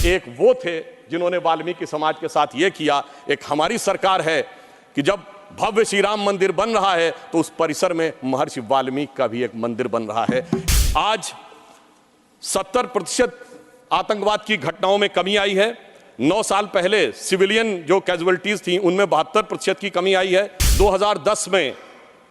एक वो थे जिन्होंने वाल्मीकि समाज के साथ ये किया। एक हमारी सरकार है कि जब भव्य श्री राम मंदिर बन रहा है तो उस परिसर में महर्षि वाल्मीकि का भी एक मंदिर बन रहा है। आज 70% आतंकवाद की घटनाओं में कमी आई है। 9 साल पहले सिविलियन जो कैजुअलिटीज थी उनमें 72% की कमी आई है। 2010 में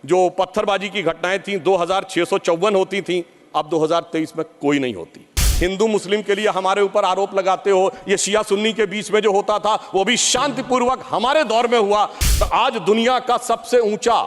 जो पत्थरबाजी की घटनाएं थी 2654 होती थी, अब 2023 में कोई नहीं होती। हिंदू मुस्लिम के लिए हमारे ऊपर आरोप लगाते हो, ये शिया सुन्नी के बीच में जो होता था वो भी शांतिपूर्वक हमारे दौर में हुआ। तो आज दुनिया का सबसे ऊंचा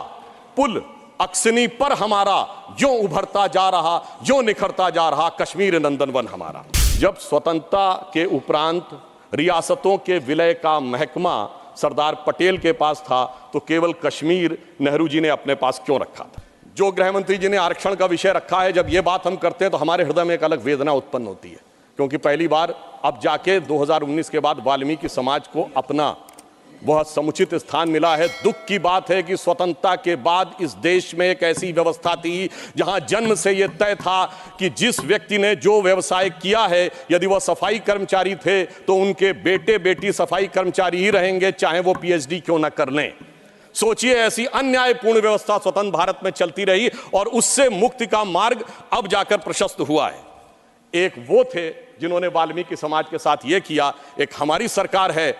पुल अक्सनी पर हमारा जो उभरता जा रहा, जो निखरता जा रहा कश्मीर नंदनवन हमारा। जब स्वतंत्रता के उपरांत रियासतों के विलय का महकमा सरदार पटेल के पास था तो केवल कश्मीर नेहरू जी ने अपने पास क्यों रखा था? जो गृह मंत्री जी ने आरक्षण का विषय रखा है, जब ये बात हम करते हैं तो हमारे हृदय में एक अलग वेदना उत्पन्न होती है, क्योंकि पहली बार अब जाके 2019 के बाद वाल्मीकि समाज को अपना वह समुचित स्थान मिला है। दुख की बात है कि स्वतंत्रता के बाद इस देश में एक ऐसी व्यवस्था थी जहां जन्म से यह तय था कि जिस व्यक्ति ने जो व्यवसाय किया है, यदि वह सफाई कर्मचारी थे तो उनके बेटे बेटी सफाई कर्मचारी ही रहेंगे, चाहे वो पीएचडी क्यों न कर लें। सोचिए, ऐसी अन्यायपूर्ण व्यवस्था स्वतंत्र भारत में चलती रही और उससे मुक्ति का मार्ग अब जाकर प्रशस्त हुआ है। एक वो थे जिन्होंने वाल्मीकि समाज के साथ ये किया। एक हमारी सरकार है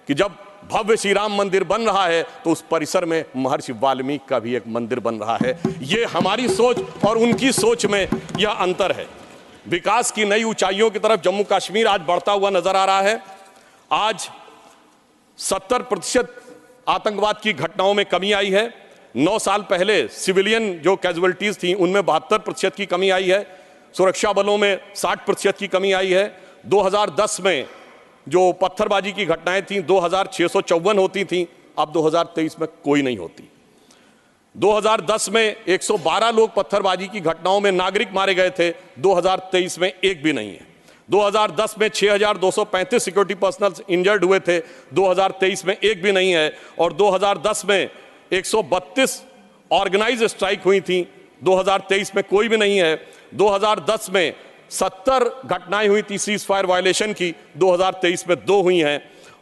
कि जब भव्य श्री राम मंदिर बन रहा है तो उस परिसर में महर्षि वाल्मीकि का भी एक मंदिर बन रहा है। ये हमारी सोच और उनकी सोच में यह अंतर है। विकास की नई ऊंचाइयों की तरफ जम्मू कश्मीर आज बढ़ता हुआ नजर आ रहा है। आज 70% आतंकवाद की घटनाओं में कमी आई है। 9 साल पहले सिविलियन जो कैजुअलिटीज थी उनमें 72% की कमी आई है। सुरक्षा बलों में 60% की कमी आई है। 2010 में जो पत्थरबाजी की घटनाएं थी 2654 होती थी, अब 2023 में कोई नहीं होती। 2010 में 112 लोग पत्थरबाजी की घटनाओं में नागरिक मारे गए थे, 2023 में एक भी नहीं है। 2010 में 6235 सिक्योरिटी पर्सनल इंजर्ड हुए थे, 2023 में एक भी नहीं है। और 2010 में 132 ऑर्गेनाइज स्ट्राइक हुई थी, 2023 में कोई भी नहीं है। 2010 में 70 घटनाएं हुई थी सीज फायर वायलेशन की, 2023 में 2 हुई हैं।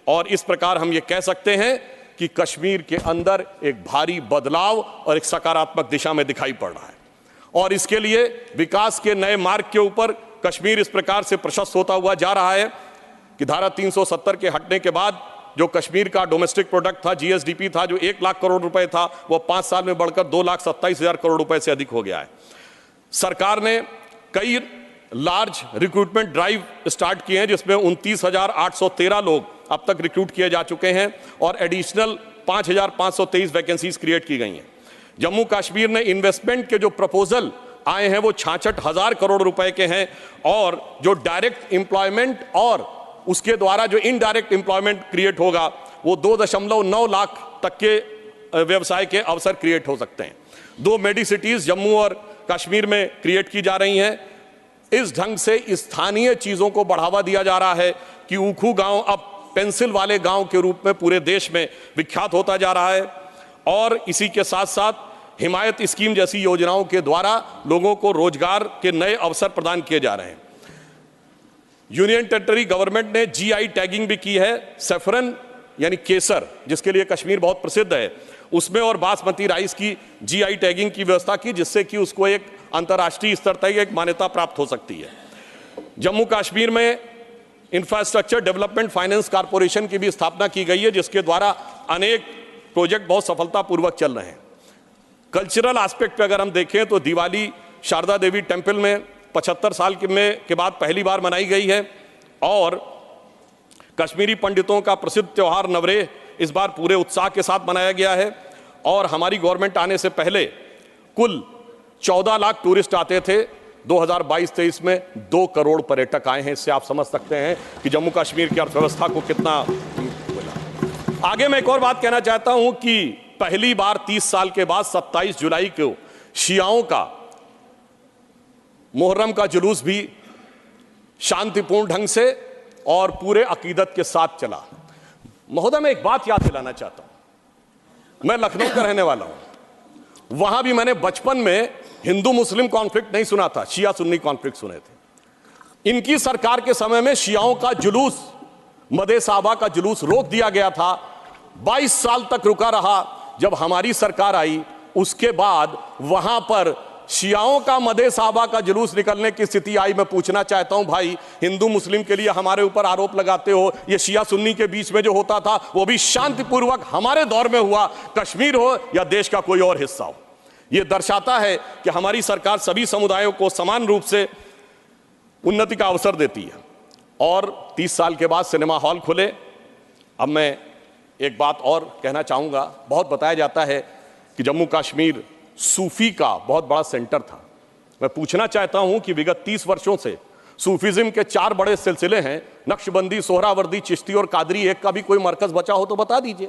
और इस प्रकार हम ये कह सकते हैं कि कश्मीर के अंदर एक भारी बदलाव और एक सकारात्मक दिशा में दिखाई पड़ रहा है। और इसके लिए विकास के नए मार्ग के ऊपर कश्मीर इस प्रकार से प्रशस्त होता हुआ जा रहा है कि धारा 370 के हटने के बाद जो कश्मीर का डोमेस्टिक प्रोडक्ट था, जीएसडीपी था, जो 1 लाख करोड़ रुपए था, वो 5 साल में बढ़कर 2,27,000 करोड़ रुपए से अधिक हो गया है। सरकार ने कई लार्ज रिक्रूटमेंट ड्राइव स्टार्ट किए हैं जिसमें 29,813 लोग अब तक रिक्रूट किए जा चुके हैं और एडिशनल 5,523 वैकेंसीज क्रिएट की गई हैं। जम्मू कश्मीर ने इन्वेस्टमेंट के जो प्रपोजल आए हैं वो 66,000 करोड़ रुपए के हैं और जो डायरेक्ट एम्प्लॉयमेंट और उसके द्वारा जो इनडायरेक्ट एम्प्लॉयमेंट क्रिएट होगा वो 2.9 लाख तक के व्यवसाय के अवसर क्रिएट हो सकते हैं। 2 मेडी सिटीज जम्मू और कश्मीर में क्रिएट की जा रही हैं। इस ढंग से स्थानीय चीजों को बढ़ावा दिया जा रहा है कि ऊखू गांव अब पेंसिल वाले गांव के रूप में पूरे देश में विख्यात होता जा रहा है। और इसी के साथ साथ हिमायत स्कीम जैसी योजनाओं के द्वारा लोगों को रोजगार के नए अवसर प्रदान किए जा रहे हैं। यूनियन टेरिटरी गवर्नमेंट ने जीआई टैगिंग भी की है। सैफरन यानी केसर, जिसके लिए कश्मीर बहुत प्रसिद्ध है, उसमें और बासमती राइस की जीआई टैगिंग की व्यवस्था की, जिससे कि उसको एक अंतर्राष्ट्रीय स्तर तक एक मान्यता प्राप्त हो सकती है। जम्मू कश्मीर में इंफ्रास्ट्रक्चर डेवलपमेंट फाइनेंस कॉरपोरेशन की भी स्थापना की गई है, जिसके द्वारा अनेक प्रोजेक्ट बहुत सफलतापूर्वक चल रहे हैं। कल्चरल एस्पेक्ट पे अगर हम देखें तो दिवाली शारदा देवी टेम्पल में 75 साल के बाद पहली बार मनाई गई है और कश्मीरी पंडितों का प्रसिद्ध त्यौहार नवरेह इस बार पूरे उत्साह के साथ मनाया गया है। और हमारी गवर्नमेंट आने से पहले कुल 14 लाख टूरिस्ट आते थे, 2022-23 में 2 करोड़ पर्यटक आए हैं। इससे आप समझ सकते हैं कि जम्मू कश्मीर की अर्थव्यवस्था को कितना। आगे मैं एक और बात कहना चाहता हूं कि पहली बार 30 साल के बाद 27 जुलाई को शियाओं का मुहर्रम का जुलूस भी शांतिपूर्ण ढंग से और पूरे अकीदत के साथ चला। महोदय, मैं एक बात याद दिलाना चाहता हूं। मैं लखनऊ का रहने वाला हूं। वहां भी मैंने बचपन में हिंदू मुस्लिम कॉन्फ्लिक्ट नहीं सुना था, शिया सुन्नी कॉन्फ्लिक्ट सुने थे। इनकी सरकार के समय में शियाओं का जुलूस, मदे साहबा का जुलूस रोक दिया गया था। 22 साल तक रुका रहा। जब हमारी सरकार आई उसके बाद वहां पर शियाओं का मदे साहबा का जुलूस निकलने की स्थिति आई। मैं पूछना चाहता हूं भाई, हिंदू मुस्लिम के लिए हमारे ऊपर आरोप लगाते हो, ये शिया सुन्नी के बीच में जो होता था वो भी शांतिपूर्वक हमारे दौर में हुआ, कश्मीर हो या देश का कोई और हिस्सा हो। यह दर्शाता है कि हमारी सरकार सभी समुदायों को समान रूप से उन्नति का अवसर देती है। और 30 साल के बाद सिनेमा हॉल खुले। अब मैं एक बात और कहना चाहूंगा, बहुत बताया जाता है कि जम्मू कश्मीर सूफी का बहुत बड़ा सेंटर था। मैं पूछना चाहता हूं कि विगत 30 वर्षों से सूफीज्म के 4 बड़े सिलसिले हैं, नक्शबंदी, सोहरावर्दी, चिश्ती और कादरी, एक का भी कोई मरकज बचा हो तो बता दीजिए।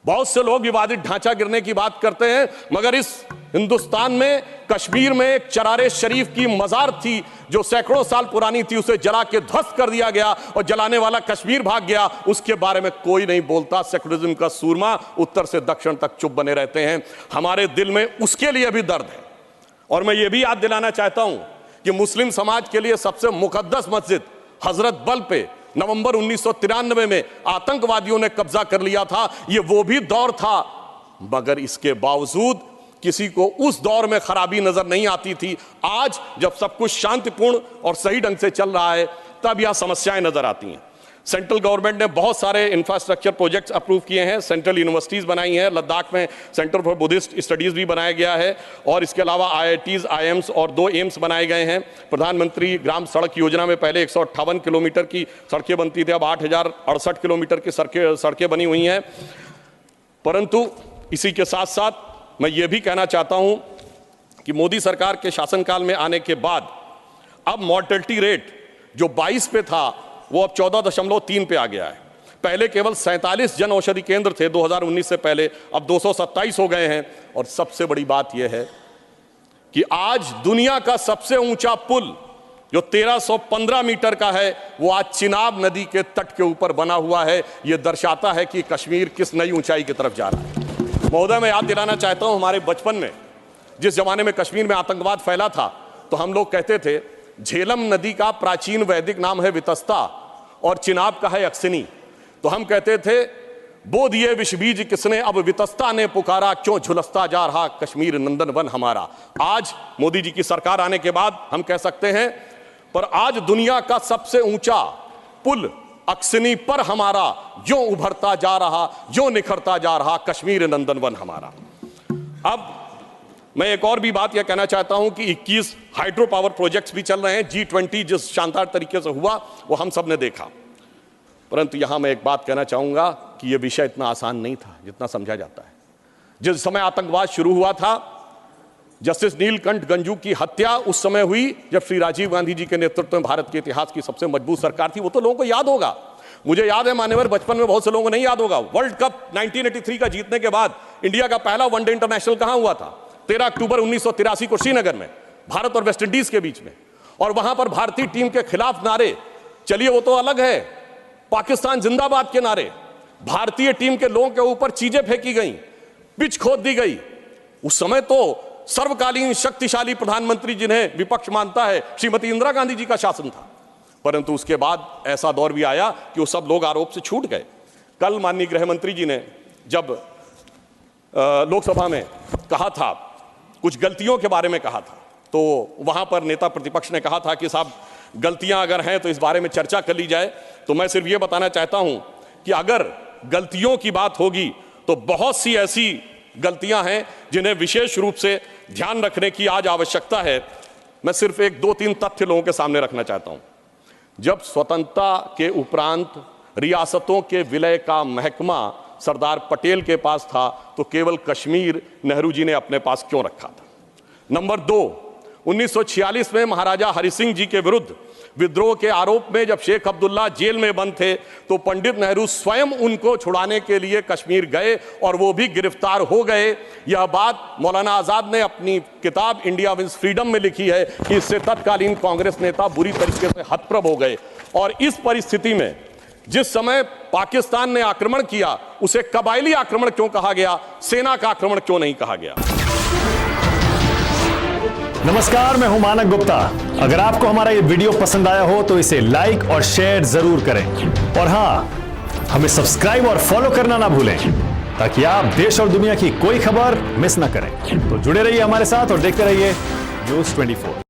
बहुत से लोग विवादित ढांचा गिरने की बात करते हैं, मगर इस हिंदुस्तान में कश्मीर में एक चरारे शरीफ की मजार थी जो सैकड़ों साल पुरानी थी, उसे जला के ध्वस्त कर दिया गया और जलाने वाला कश्मीर भाग गया। उसके बारे में कोई नहीं बोलता। सेकुलरिज्म का सूरमा उत्तर से दक्षिण तक चुप बने रहते हैं। हमारे दिल में उसके लिए भी दर्द है। और मैं ये भी याद दिलाना चाहता हूं कि मुस्लिम समाज के लिए सबसे मुकद्दस मस्जिद हजरत बल पे नवंबर 1993 में आतंकवादियों ने कब्जा कर लिया था। ये वो भी दौर था, मगर इसके बावजूद किसी को उस दौर में खराबी नजर नहीं आती थी। आज जब सब कुछ शांतिपूर्ण और सही ढंग से चल रहा है तब यह समस्याएं नजर आती हैं। सेंट्रल गवर्नमेंट ने बहुत सारे इंफ्रास्ट्रक्चर प्रोजेक्ट्स अप्रूव किए हैं, सेंट्रल यूनिवर्सिटीज बनाई हैं, लद्दाख में सेंटर फॉर बुद्धिस्ट स्टडीज भी बनाया गया है, और इसके अलावा IITs, IIMs और 2 एम्स बनाए गए हैं। प्रधानमंत्री ग्राम सड़क योजना में पहले 158 किलोमीटर की सड़कें बनती थी, अब 8068 किलोमीटर की सड़कें बनी हुई हैं। परंतु इसी के साथ साथ मैं ये भी कहना चाहता हूं कि मोदी सरकार के शासनकाल में आने के बाद अब मॉर्टेलिटी रेट जो 22 पे था वो अब 14.3 पे आ गया है। पहले केवल 47 जन औषधि केंद्र थे 2019 से पहले, अब 227 हो गए हैं। और सबसे बड़ी बात यह है कि आज दुनिया का सबसे ऊंचा पुल जो 1315 मीटर का है वो आज चिनाब नदी के तट के ऊपर बना हुआ है। यह दर्शाता है कि कश्मीर किस नई ऊंचाई की तरफ जा रहा है। महोदय, मैं याद दिलाना चाहता हूं, हमारे बचपन में जिस जमाने में कश्मीर में आतंकवाद फैला था तो हम लोग कहते थे झेलम नदी का प्राचीन वैदिक नाम है वितस्ता और चिनाब का है अक्सिनी। तो हम कहते थे बो दिए विष बीज किसने, अब वितस्ता ने पुकारा, क्यों झुलसता जा रहा कश्मीर नंदन वन हमारा। आज मोदी जी की सरकार आने के बाद हम कह सकते हैं, पर आज दुनिया का सबसे ऊंचा पुल अक्सिनी पर हमारा जो उभरता जा रहा, जो निखरता जा रहा कश्मीर नंदन वन हमारा। अब मैं एक और भी बात यह कहना चाहता हूं कि 21 हाइड्रो पावर प्रोजेक्ट्स भी चल रहे हैं। G20 जिस शानदार तरीके से हुआ वो हम सब ने देखा। परंतु यहां मैं एक बात कहना चाहूंगा कि यह विषय इतना आसान नहीं था जितना समझा जाता है। जिस समय आतंकवाद शुरू हुआ था, जस्टिस नीलकंठ गंजू की हत्या उस समय हुई जब श्री राजीव गांधी जी के नेतृत्व में भारत के इतिहास की सबसे मजबूत सरकार थी। वो तो लोगों को याद होगा, मुझे याद है मान्यवर, बचपन में बहुत से लोगों को नहीं याद होगा। वर्ल्ड कप 1983 का जीतने के बाद इंडिया का पहला वनडे इंटरनेशनल कहां हुआ था? 13 अक्टूबर 1983 को श्रीनगर में, भारत और वेस्ट इंडीज के बीच में। और वहां पर भारतीय टीम के खिलाफ नारे, चलिए वो तो अलग है, पाकिस्तान जिंदाबाद के नारे, भारतीय टीम के लोगों के ऊपर चीजें फेंकी गई, पिच खोद दी गई। उस समय तो सर्वकालीन शक्तिशाली प्रधानमंत्री जिन्हें विपक्ष मानता है श्रीमती इंदिरा गांधी जी का शासन था। परंतु उसके बाद ऐसा दौर भी आया कि वो सब लोग आरोप से छूट गए। कल माननीय गृह मंत्री जी ने जब लोकसभा में कहा था, कुछ गलतियों के बारे में कहा था, तो वहां पर नेता प्रतिपक्ष ने कहा था कि साहब गलतियां अगर हैं तो इस बारे में चर्चा कर ली जाए। तो मैं सिर्फ ये बताना चाहता हूं कि अगर गलतियों की बात होगी तो बहुत सी ऐसी गलतियां हैं जिन्हें विशेष रूप से ध्यान रखने की आज आवश्यकता है। मैं सिर्फ 1-2-3 तथ्य लोगों के सामने रखना चाहता हूं। जब स्वतंत्रता के उपरांत रियासतों के विलय का महकमा सरदार पटेल के पास था तो केवल कश्मीर नेहरू जी ने अपने पास क्यों रखा था? नंबर 2, 1946 में महाराजा हरि सिंह जी के विरुद्ध विद्रोह के आरोप में जब शेख अब्दुल्ला जेल में बंद थे तो पंडित नेहरू स्वयं उनको छुड़ाने के लिए कश्मीर गए और वो भी गिरफ्तार हो गए। यह बात मौलाना आजाद ने अपनी किताब इंडिया विंस फ्रीडम में लिखी है कि इससे तत्कालीन कांग्रेस नेता बुरी तरीके से हतप्रभ हो गए। और इस परिस्थिति में जिस समय पाकिस्तान ने आक्रमण किया उसे कबायली आक्रमण क्यों कहा गया, सेना का आक्रमण क्यों नहीं कहा गया? नमस्कार, मैं हूं मानक गुप्ता। अगर आपको हमारा ये वीडियो पसंद आया हो तो इसे लाइक और शेयर जरूर करें और हां, हमें सब्सक्राइब और फॉलो करना ना भूलें ताकि आप देश और दुनिया की कोई खबर मिस ना करें। तो जुड़े रहिए हमारे साथ और देखते रहिए News 24।